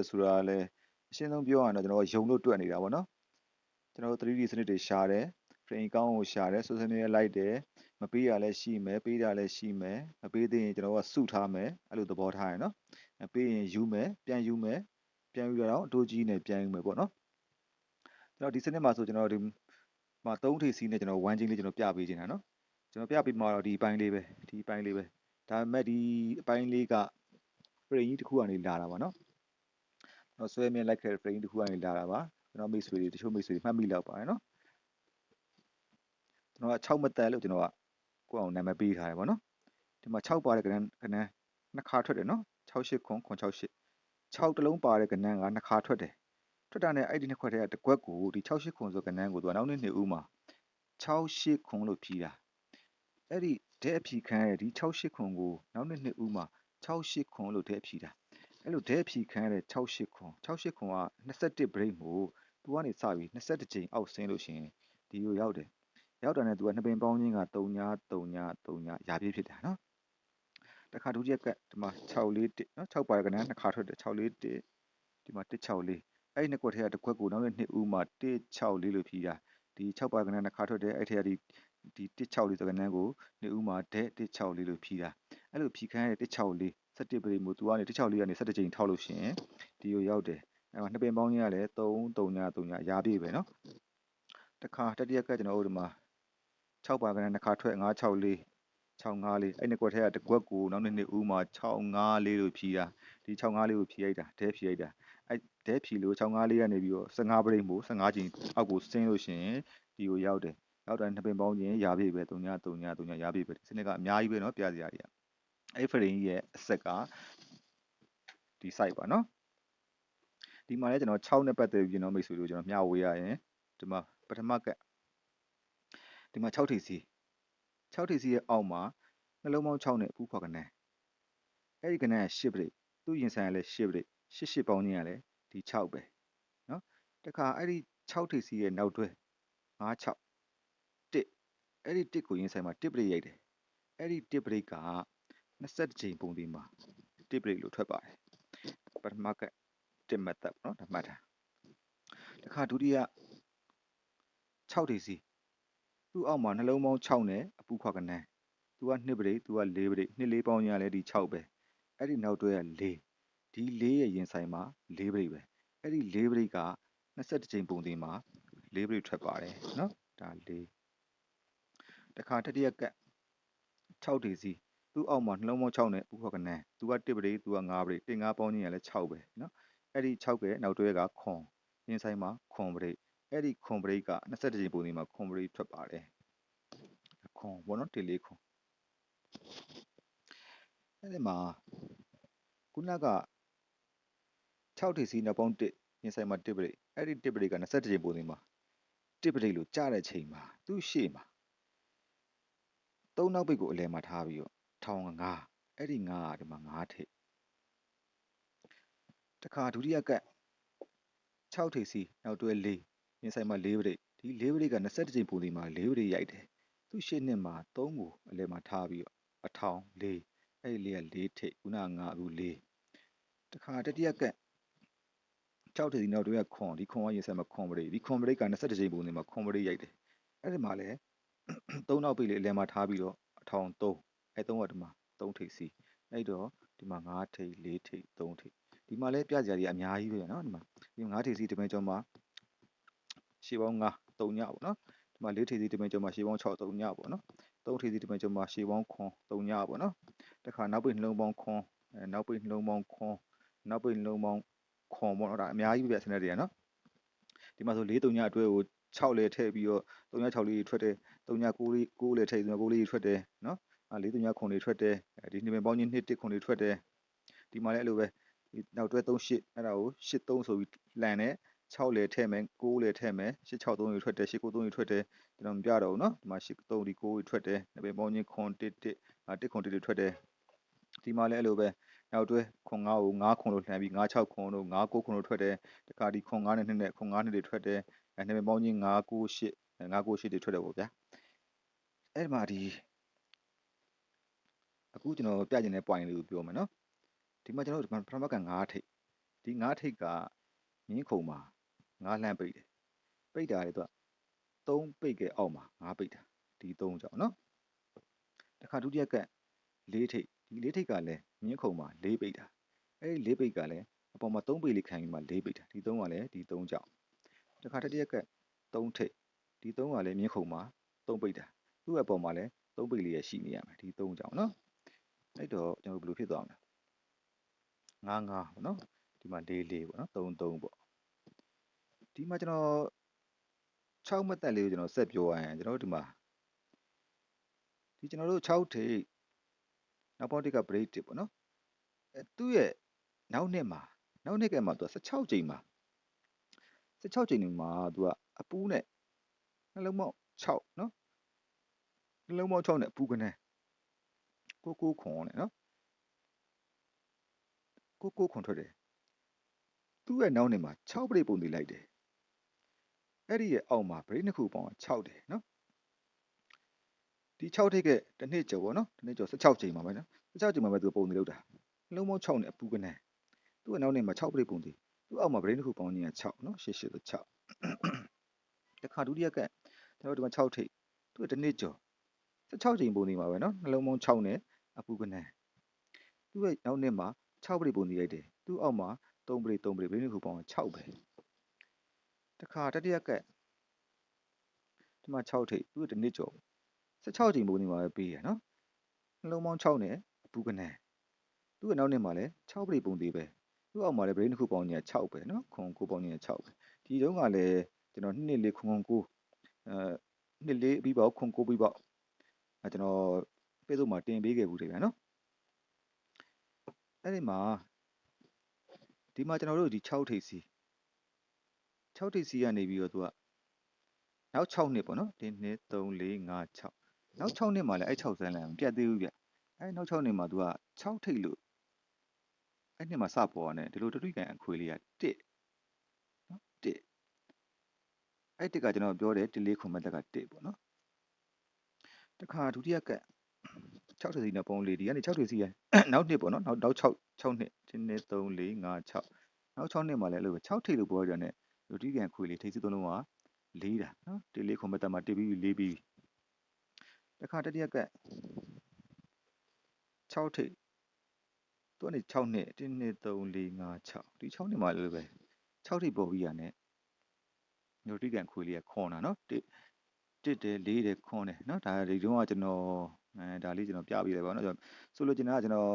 ဆိုတာလဲအရှင်းဆုံးပြောရရင်တော့ကျွန်တော်ယုံလို့တွက်နေတာပေါ့နော်ကျွန်တော် 3D စနစ်တွေရှာတယ် frame ကောင်းကိုရှာတယ် social media လိုက်တယ်မပေးရလဲရှိမယ်ပေးတာလဲရှိမယ်မပေးသေးရင်ကျွန်တော်ကစုထားမယ်အဲ့လိုသဘောထားရယ်နော်ပေးရင်ယူမယ်ပြန်ယူမယ်ပြန်ယူရအောင်အတိုးကြီးနဲ့ပြန်ယူမယ်ပေါ့နော်ကျွန်တော်ဒီစနစ်မှာဆိုကျွန်တော်ဒီမှာ3ထိပ်စီးနဲ့ကျွန်တော်1ချင်းလေးကျွန်တော်ပြပေးနေတာနော်ကျွန်တော်ပြပေးမှာတော့ဒီပိုင်းလေးပဲဒီပိုင်းလေးပဲဒါပေမဲ့ဒီအပိုင်းလေးက frame ကြီးတစ်ခုကနေလာတာပါနော်ကျွန်တော်ဆွဲမြဲလိုက်ခဲ့တဲ့ frame တစ်ခုကနေလာတာပါကျွန်တော်မိတ်ဆွေတွေတချို့မိတ်ဆွေတွေမှတ်မိလောက်ပါတယ်နော်ကျွန်တော်က6မတက်လို့ကျွန်တော်ကကိုယ့်အောင်နာမည်ပေးထားတယ်ပေါ့နော်ဒီမှာ6ပါတဲ့ကဏ္ဍနှစ်ခါထွက်တယ်နော်68ခွန်68 6တလုံးပါတဲ့ကဏ္ဍကနှစ်ခါထွက်တယ်ထွက်တာနဲ့အဲ့ဒီနှစ်ခွက်တည်းကတစ်ခွက်ကိုဒီ68ခွန်ဆိုကဏ္ဍကိုသူကနောက်နှစ်ဦးမှာ68ခွန်လို့ဖြီးတာအဲ့ဒီတဲ့အဖြီခံရတဲ့ဒီ68ခွန်ကိုနောက်နှစ်ဦးမှာ68ခွန်လို့တဲ့အဖြီတာအဲ့လိုတဲ့အဖြီခံရတဲ့68ခွန်68ခွန်က21 break မို့သူကနေစပြီး21ကြိမ်အောက်ဆင်းလို့ရှိရင်ဒီကိုရောက်တယ်ရောက်တာနဲ့သူကနှစ်ပင်ပေါင်းခြင်းက3ည3ည3ညရာပြည့်ဖြစ်တာနော်တခါဒုတိယကဒီမှာ641နော်6ပါရကဏ္ဍနှစ်ခါထွက်တယ်641ဒီမှာ164အဲ့ဒီနှစ်ခွက်ထဲကတစ်ခွက်ကိုနောက်နှစ်ဦးမှာ164လို့ဖြီးတာဒီ6ပါရကဏ္ဍနှစ်ခါထွက်တယ်အဲ့ထဲကဒီ164ဆိုကဏ္ဍကိုနှစ်ဦးမှာဒဲ164လို့ဖြီးတာအဲ့လိုဖြီးခိုင်းရတဲ့164 17ပရိမို့သူကနေ164ကနေ17ကြိမ်ထောက်လို့ရှိရင်ဒီကိုရောက်တယ်အဲ့မှာနှစ်ပင်ပေါင်းခြင်းကလည်း3 3ည3ညရာပြည့်ပဲနော်တခါတတိယကကျွန်တော်တို့ဒီမှာ6ပါကဏ္ဍနှစ်ခါထွက်964 654အဲ့နှစ်ကွက်ထဲကတစ်ကွက်ကိုနောက်နှစ်ဦးမှာ654လို့ဖြီးတာဒီ654ကိုဖြီးလိုက်တာဒဲဖြီးလိုက်တာအဲ့ဒဲဖြီးလို့654ကနေပြီးတော့15ပရိမို့15ကြိမ်အောက်ကိုဆင်းလို့ရှိရင်ဒီကိုရောက်တယ်ရောက်တာနှစ်ပင်ပေါင်းခြင်းရာပြည့်ပဲ3ည3ည3ညရာပြည့်ပဲဒီစနစ်ကအများကြီးပဲเนาะပြစရာကြီးအဲ့ frame ကြီးရဲ့အဆက်ကဒီ site ပါเนาะဒီမှာလည်းကျွန်တော်6နဲ့ပတ်သက်ပြီးကျွန်တော်မိတ်ဆွေတို့ကျွန်တော်မျှဝေရရင်ဒီမှာပထမကဒီမှာ6ထိပ်စီ6ထိပ်စီရဲ့အောက်မှာနှလုံးပေါင်း6နဲ့အပူခွာကနန်းအဲ့ဒီကနန်းက10ပရိသူ့ရင်ဆိုင်ကလည်း10ပရိ88ပေါင်းခြင်းကလည်းဒီ6ပဲเนาะတခါအဲ့ဒီ6ထိပ်စီရဲ့နောက်တွဲ56 1အဲ့ဒီ1ကိုရင်ဆိုင်မှာ1ပရိရိုက်တယ်အဲ့ဒီ1ပရိက21ကြိမ်ပုံဒီမှာ1ပရိလို့ထွက်ပါတယ်ပထမက1မှတ်သက်เนาะဒါမှတ်တာတခါဒုတိယ6ထိပ်စီသူ့အောက်မှာနှလုံးပေါင်း6နဲ့အပူခွာကနန်းသူက2ပရိသူက4ပရိ2 4ပေါင်းခြင်းကလည်းဒီ6ပဲအဲ့ဒီနောက်တွဲက4ဒီ4ရဲ့ရင်ဆိုင်မှာ4ပရိပဲအဲ့ဒီ4ပရိက21ကြိမ်ပုံသေးမှာ4ပရိထွက်ပါတယ်เนาะဒါ4တခါတတိယက6ထိပ်စီသူ့အောက်မှာနှလုံးပေါင်း6နဲ့အပူခွာကနန်းသူက1ပရိသူက5ပရိ1 5ပေါင်းခြင်းကလည်း6ပဲเนาะအဲ့ဒီ6ကနောက်တွဲကခွန်ရင်ဆိုင်မှာခွန်ပရိအဲ့ဒီခွန်ပရိက21ကြိမ်ပုံသေးမှာခွန်ပရိထွက်ပါတယ်ခွန်ဘောနော်တေလေးခွန်အဲ့ဒီမှာခုနက6ထိပ်စီနောက်ပေါင်း1ရင်ဆိုင်မှာ1ပရိအဲ့ဒီ1ပရိက21ကြိမ်ပုံသေးမှာ1ပရိလို့ကြားတဲ့ချိန်မှာသူ့ရှေ့မှာ3နောက်ပိတ်ကိုအလယ်မှာထားပြီးတော့ထောင်9အဲ့ဒီ9ကဒီမှာ9ထိပ်တခါဒုတိယက6ထိပ်စီနောက်တွဲ4ရင်ဆိုင်မှာ4ပရိဒီ4ပရိက21ကြိမ်ပုံသေးမှာ4ပရိရိုက်တယ်သူ့ရှေ့နှစ်မှာ3ကိုအလယ်မှာထားပြီးတော့အထောင်4အဲ့ဒီ4က4ထိပ်ခုနက9အခု4တခါတတိယက6ထိပ်စီနောက်တွဲကခွန်ဒီခွန်ကရင်ဆိုင်မှာခွန်ပရိဒီခွန်ပရိက21ကြိမ်ပုံသေးမှာခွန်ပရိရိုက်တယ်အဲ့ဒီမှာလည်း3နောက်ပိတ်လေးအလယ်မှာထားပြီးတော့အထောင်3အဲ့3ကဒီမှာ3ထိပ်စီအဲ့တော့ဒီမှာ9ထိပ်4ထိပ်3ထိပ်ဒီမှာလည်းပြစရာတွေအများကြီးပဲเนาะဒီမှာဒီ9ထိပ်စီဒီပင်ကျော်မှာရှေ့ပေါင်း9 3ညပေါ့နော်ဒီမှာ4ထိပ်စီဒီပင်ကျော်မှာရှေ့ပေါင်း6 3ညပေါ့နော်3ထိပ်စီဒီပင်ကျော်မှာရှေ့ပေါင်းခွန်3ညပေါ့နော်တခါနောက်ပိတ်နှလုံးပေါင်းခွန်နောက်ပိတ်နှလုံးပေါင်းခွန်နောက်ပိတ်နှလုံးပေါင်းခွန်ပေါ့နော်ဒါအများကြီးပဲစနစ်တွေကနော်ဒီမှာဆို4 3ညအတွဲကို6လဲထည့်ပြီးတော့3ည6လေးထွက်တယ်3ည9လေး9လဲထည့်ပြီးတော့9လေးထွက်တယ်နော်4 3ညခွန်လေးထွက်တယ်ဒီနှစ်ပင်ပေါင်းချင်း2 1ခွန်လေးထွက်တယ်ဒီမှာလည်းအဲ့လိုပဲဒီနောက်တွဲ3 8အဲ့ဒါကို8 3ဆိုပြီးလှန်တယ်6လဲထည့်မယ်9လဲထည့်မယ်8 6 3တွေထွက်တယ်8 9 3တွေထွက်တယ်ကျွန်တော်မပြတော့ဘူးเนาะဒီမှာ8 3ဒီ9တွေထွက်တယ်နှစ်ပင်ပေါင်းချင်းခွန်1 1ခွန်1တွေထွက်တယ်ဒီမှာလည်းအဲ့လိုပဲနောက်တွဲခွန်9ကို9ခွန်လို့လှန်ပြီး9 6ခွန်လို့9 9ခွန်လို့ထွက်တယ်တခါဒီခွန်9နဲ့2နဲ့ခွန်9နဲ့တွေထွက်တယ်နှစ်ပင်ပေါင်းချင်း9 9 8 9 9 8တွေထွက်တယ်ပေါ့ဗျာအဲ့ဒီမှာဒီအခုကျွန်တော်ပြချင်တဲ့ point လေးကိုပြောမယ်เนาะဒီမှာကျွန်တော်ပထမက9ထိပ် ဒီငါးထိပ်ကမြင်းခုံမှာငါးလှမ်းပိတ်တယ်ပိတ်တာလေသူက3ပိတ်ကဲအောက်မှာငါးပိတ်တာဒီ3ကြောင့်နော်တခါဒုတိယက4ထိပ်ဒီ4ထိပ်ကလည်းမြင်းခုံမှာ4ပိတ်တာအဲ့ဒီ4ပိတ်ကလည်းအပေါ်မှာ3ပိတ်လေးခံပြီးမှ4ပိတ်တာဒီ3ကလည်းဒီ3ကြောင့်တခါတတိယက3ထိပ်ဒီ3ကလည်းမြင်းခုံမှာ3ပိတ်တာသူ့အပေါ်မှာလည်း3ပိတ်လေးရရှိနေရမယ်ဒီ3ကြောင့်နော်အဲ့တော့ကျွန်တော်ဘယ်လိုဖြစ်သွားမလဲ9 9ပေါ့နော်ဒီမှာ4 4ပေါ့နော်3 3ပေါ့ဒီမှာကျွန်တော်6မှတ်သက်လေးကိုကျွန်တော်ဆက်ပြောရရင်ကျွန်တော်တို့ဒီမှာဒီကျွန်တော်တို့6ထိပ်နောက်ပေါင်းတစ်က break တစ်ပေါ့နော်သူ့ရဲ့နောက်နှစ်ကမှသူက16ချိန်မှာ16ချိန်မှာသူကအပူးနဲ့နှလုံးပေါင်း6နော်နှလုံးပေါင်း6နဲ့အပူးကနေကိုခွန်နဲ့နော်ကိုခွန်ထွက်တယ်သူ့ရဲ့နောက်နှစ်မှာ6 break ပုံတည်လိုက်တယ်အဲ့ဒီရဲ့အောက်မှာ break နှစ်ခုပေါင်း6တယ်နော်ဒီ6ထိပ်ကတစ်နှစ်ကျော်ပေါ့နော်တစ်နှစ်ကျော်16ချိန်မှာပဲနော်16ချိန်မှာပဲသူပုံတည်လောက်တာနှလုံးပေါင်း6နဲ့အပူးကနေသူ့ရဲ့နောက်နှစ်မှာ6 break ပုံတည်သူ့အောက်မှာ break နှစ်ခုပေါင်းခြင်းက6နော်8 8 6တခါဒုတိယကကျွန်တော်တို့ဒီမှာ6ထိပ်သူ့ရဲ့တစ်နှစ်ကျော်16ချိန်ပုံတည်မှာပဲနော်နှလုံးပေါင်း6နဲ့အပူးကနေသူ့ရဲ့နောက်နှစ်မှာ6 break ပုံတည်လိုက်တယ်သူ့အောက်မှာ3 break နှစ်ခုပေါင်း6ပဲတခါတတိယကဒီမှာ6ထိပ်သူ့ရဲ့တစ်နှစ်ကျော်16ချိန်ပုံတည်မှာပဲပေးရနော်နှလုံးပေါင်း6နဲ့အပူးကနေသူ့ရဲ့နောက်နှစ်မှာလည်း6 break ပုံတည်ပဲသူ့အောက်မှာလည်း break နှစ်ခုပေါင်းခြင်းက6ပဲနော်ခွန်9ပေါင်းခြင်းက6ပဲဒီတုန်းကလည်းကျွန်တော်2 4 ခွန်9 2 4ပြီးပေါ့ခွန်9ပြီးပေါ့ကျွန်တော်ဖေ့စ်ဘုတ်မှာတင်ပေးခဲ့ဘူးတယ်ဗျာနော်အဲ့ဒီမှာကျွန်တော်တို့ဒီ6ထိပ်စီ6ထိပ်စီကနေပြီးတော့သူကနောက်6နှစ်ပေါ့နော်1 2 3 4 5 6နောက်6နှစ်မှာလည်းအဲ့6စမ်းလည်းမပြတ်သေးဘူးဗျအဲ့နောက်6နှစ်မှာသူက6ထိပ်လို့အဲ့နှစ်မှာစပေါ်ရတယ်ဒီလိုတတိကန်အခွေလေးက1နော်1အဲ့1ကကျွန်တော်ပြောတယ်1 4ခွန်မတက်က1ပေါ့နော်တခါဒုတိယက6ထိပ်စီနဲ့ပုံလေးဒီကနေ6ထိပ်စီရနောက်နှစ်ပေါ့နော်နောက်6နှစ်1 2 3 4 5 6နောက်6နှစ်မှာလည်းအဲ့လိုပဲ6ထိပ်လို့ပေါ်ရတဲ့နဲ့ဒုတိကန်ခွေလေးထိပ်စီသုံးလုံးက4တာနော်1 4ခွန်မတက်မှာ1ပြီး4ပြီးတခါတတိယက6ထိပ်သူကနေ6နှစ်1 2 3 4 5 6ဒီ6နှစ်မှာလည်းပဲ6ထိပ်ပေါ်ပြီးရနဲ့ဒုတိကန်ခွေလေးကခွန်တာနော်1တယ်4တယ်ခွန်တယ်နော်ဒါဒီတုန်းကကျွန်တော်ဒါလေးကျွန်တော်ပြပေးလိုက်ပါတော့ဆိုလိုချင်တာကကျွန်တော်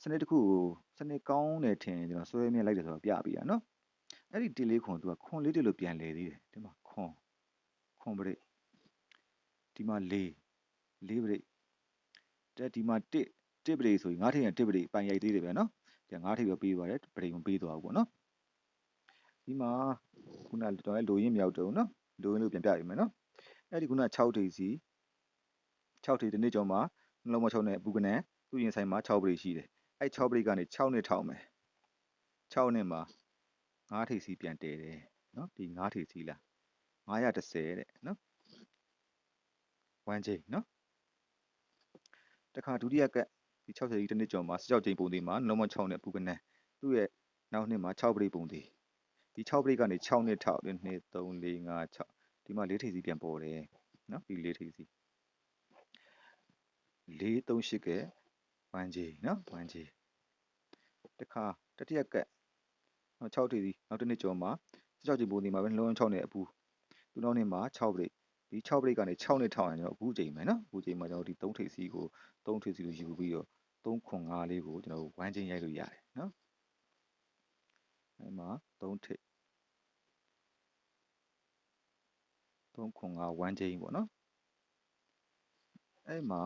စနစ်တစ်ခုကိုစနစ်ကောင်းတယ်ထင်ကျွန်တော်ဆွဲမြဲလိုက်တယ်ဆိုတော့ပြပေးတာနော်အဲ့ဒီ1 4ခွန်သူကခွန်4တယ်လို့ပြန်လဲသေးတယ်ဒီမှာခွန်ပရိတ်ဒီမှာ4ပရိတ်တဲ့ဒီမှာ1ပရိတ်ဆိုရင်9ထိပ်နဲ့1ပရိတ်ပိုင်ရိုက်သေးတယ်ဗျာနော်ဒီ9ထိပ်ပဲပေးပါတယ်ပရိတ်မပေးသွားဘူးပေါ့နော်ဒီမှာခုနတော်လိုရင်းမြောက်တုံးနော်လိုရင်းလို့ပြန်ပြရမယ်နော်အဲ့ဒီခုန6ထိပ်စီ6ထိပ်ဒီနေ့ကျော်မှာနှလုံးမ6နဲ့အပူကနေသူ့ရင်ဆိုင်မှာ6ပရိတ်ရှိတယ်အဲ့6ပရိတ်ကနေ6နဲ့ထောင်မယ်6နဲ့မှာ9ထိပ်စီပြန်တည်တယ်နော်ဒီ9ထိပ်စီလား910တဲ့နော်1ချိန်နော်တခါဒုတိယကဒီ60ကြီးတစ်နှစ်ကျော်မှာ16ချိန်ပုံသေးမှာနှလုံးမ6နဲ့အပူကနေသူ့ရဲ့နောက်နှစ်မှာ6ပရိတ်ပုံသေးဒီ6ပရိတ်ကနေ6နဲ့ထောက်1 2 3 4 5 6ဒီမှာ4ထိပ်စီပြန်ပေါ်တယ်နော်ဒီ4ထိပ်စီ4 3 8က1ချိန်နော်1ချိန်တခါတတိယက6ထိပ်စီနောက်တစ်နှစ်ကျော်မှာ16ချိန်ပုံသေးမှာပဲနှလုံး6နဲ့အပူသူနောက်နှစ်မှာ6ပရိတ်ဒီ6ပရိတ်ကနေ6နဲ့ထောက်ရင်ကျွန်တော်အခုချိန်မယ်နော်အခုချိန်မှာကျွန်တော်ဒီ3ထိပ်စီကို3ထိပ်စီကိုယူပြီးတော့3ခွန်5လေးကိုကျွန်တော်1ချိန်ရိုက်လို့ရတယ်နော်အဲ့မှာ3ထိပ်3ခွန်5 1ချိန်ပေါ့နော်အဲ့မှာ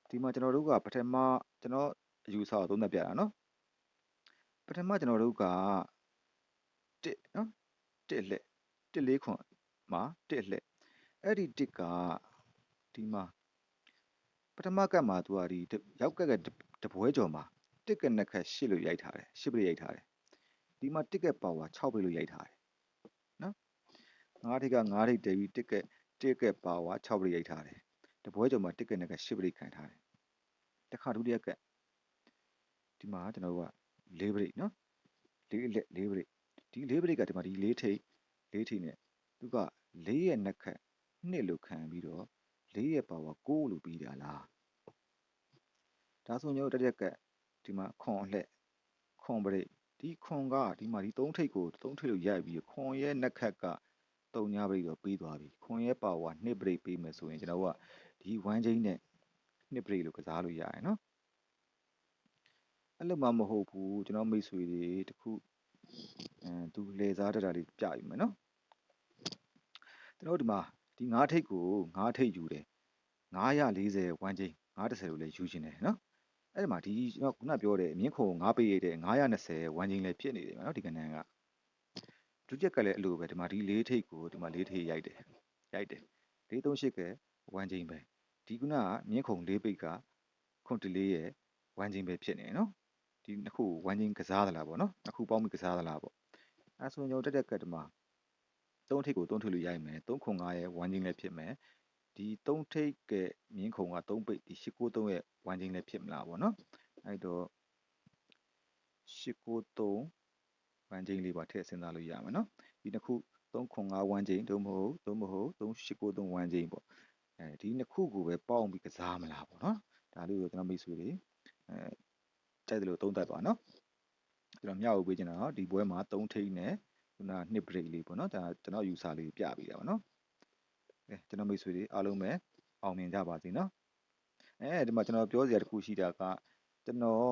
ဒီမှာကျွန်တော်တို့ကပထမကျွန်တော်အယူဆကိုသုံးသပ်ပြတာနော်ပထမကျွန်တော်တို့က1နော်1လက်1 4ခွန်မှာ1လက်အဲ့ဒီ1ကဒီမှာပထမကတ်မှာသူကဒီရောက်ကက်ကတပွဲကျော်မှာ1ကက်2ခက်8လို့ရိုက်ထားတယ်8ပြည့်ရိုက်ထားတယ်ဒီမှာ1ကက်ပါဝါ6ပြည့်လို့ရိုက်ထားတယ်နော်9ထိပ်က9ထိပ်တည်ပြီး1ကက်ပါဝါ6ပြည့်ရိုက်ထားတယ်တပွဲကျော်မှာ1ကက်2ခက်8ပြည့်ခံထားတယ်တခါဒုတိယကက်ဒီမှာကျွန်တော်တို့က4ပြည့်နော် 4လက်4ပရိတ်ဒီ4ပရိတ်ကဒီမှာဒီ4ထိပ်နဲ့သူက4ရဲ့နှက်ခတ်2လို့ခံပြီးတော့4ရဲ့ပါဝါ9လို့ပြီးတာလားဒါဆိုကျွန်တော်တက်တက်ကဒီမှာခွန်အလှက်ခွန်ပရိတ်ဒီခွန်ကဒီမှာဒီ3ထိပ်ကို3ထိပ်လို့ရိုက်ပြီးခွန်ရဲ့နှက်ခတ်က3ညပရိတ်တော့ပြီးသွားပြီခွန်ရဲ့ပါဝါ2ပရိတ်ပြီးမယ်ဆိုရင်ကျွန်တော်ကဒီ1ချင်းနဲ့2ပရိတ်လို့ကစားလို့ရတယ်နော်အဲ့လိုမှမဟုတ်ဘူးကျွန်တော်မိတ်ဆွေတွေတခုသူလေစားတတ်တာလေးပြပြီမယ်နော်ကျွန်တော်ဒီမှာဒီ9ထိပ်ကို9ထိပ်ယူတယ်940 1ချင်း930လို့လည်းယူခြင်းတယ်နော်အဲ့ဒီမှာဒီကျွန်တော်ခုနပြောတဲ့မြင်းခုံ9ပေးရတဲ့920 1ချင်းလည်းဖြစ်နေတယ်နော်ဒီကဏ္ဍကဒုတိယကလည်းအလိုပဲဒီမှာဒီ4ထိပ်ကိုဒီမှာ4ထိပ်ရိုက်တယ်438က1ချင်းပဲဒီခုနကမြင်းခုံ4ပိတ်ကခွန်တလေးရဲ့1ချင်းပဲဖြစ်နေတယ်နော်ဒီနှစ်ခု1ချင်းကစားသလားပေါ့နော်နှစ်ခုပေါင်းပြီးကစားသလားပေါ့အဲဆိုရင်ကျွန်တော်တက်ကဒီမှာ3ထိပ်ကို3ထိပ်လို့ရိုက်မယ်3ခု9ရဲ့1ချင်းလည်းဖြစ်မယ်ဒီ3ထိပ်ကမြင်းခုံက3ပိတ်ဒီ893ရဲ့1ချင်းလည်းဖြစ်မလားပေါ့နော်အဲ့တော့893 1ချင်းလေးပါထည့်စဉ်းစားလို့ရမယ်နော်ဒီနှစ်ခု305 1ချင်းသို့မဟုတ်3893 1ချင်းပေါ့ဒီနှစ်ခုကိုပဲပေါင်းပြီးကစားမလားပေါ့နော်ဒါလေးကိုကျွန်တော်မိတ်ဆွေတွေကြိုက်တယ်လို့သုံးသပ်ပါနော်ကျွန်တော်မျှဝေပေးချင်တာတော့ဒီပွဲမှာ3ထိပ်နဲ့ခုန2 break လေးပေါ့နော်ဒါကျွန်တော်ယူဆလေးပြပေးတာပေါ့နော်ကျွန်တော်မိတ်ဆွေတွေအားလုံးပဲအောင်မြင်ကြပါစေနော်ဒီမှာကျွန်တော်ပြောစရာတစ်ခုရှိတာကကျွန်တော်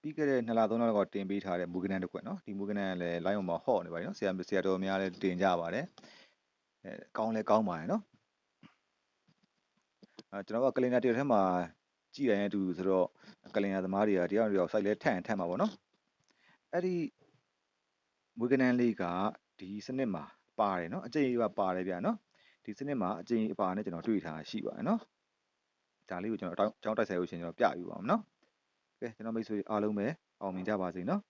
ပြီးခဲ့တဲ့2လ3လလောက်ကတင်ပေးထားတဲ့မူကနန်းတစ်ခွက်နော်ဒီမူကနန်းကလည်း line ပေါ်မှာဟော့နေပါပြီနော်ဆရာတော်များလည်းတင်ကြပါတယ်ကောင်းလဲကောင်းပါတယ်နော်ကျွန်တော်ကကလင်နာတစ်ထဲမှာကြည်တိုင်းအတူဆိုတော့ကလင်နာသမားတွေကတရားတော်စိုက်လဲထန့်မှာပေါ့နော်အဲ့ဒီမူကနန်းလေးကဒီစနစ်မှာပါတယ်နော်အကျိန်ပါပါတယ်ဗျာနော်ဒီစနစ်မှာအကျိန်အပါနဲ့ကျွန်တော်တွေ့ထားရှိပါတယ်နော်ဒါလေးကိုကျွန်တော်အကြောင်းတိုက်ဆိုင်လို့ရှင်ကျွန်တော်ပြပြပါမယ်နော်ကဲကျွန်တော်မိတ်ဆွေအားလုံးပဲအောင်မြင်ကြပါစေနော်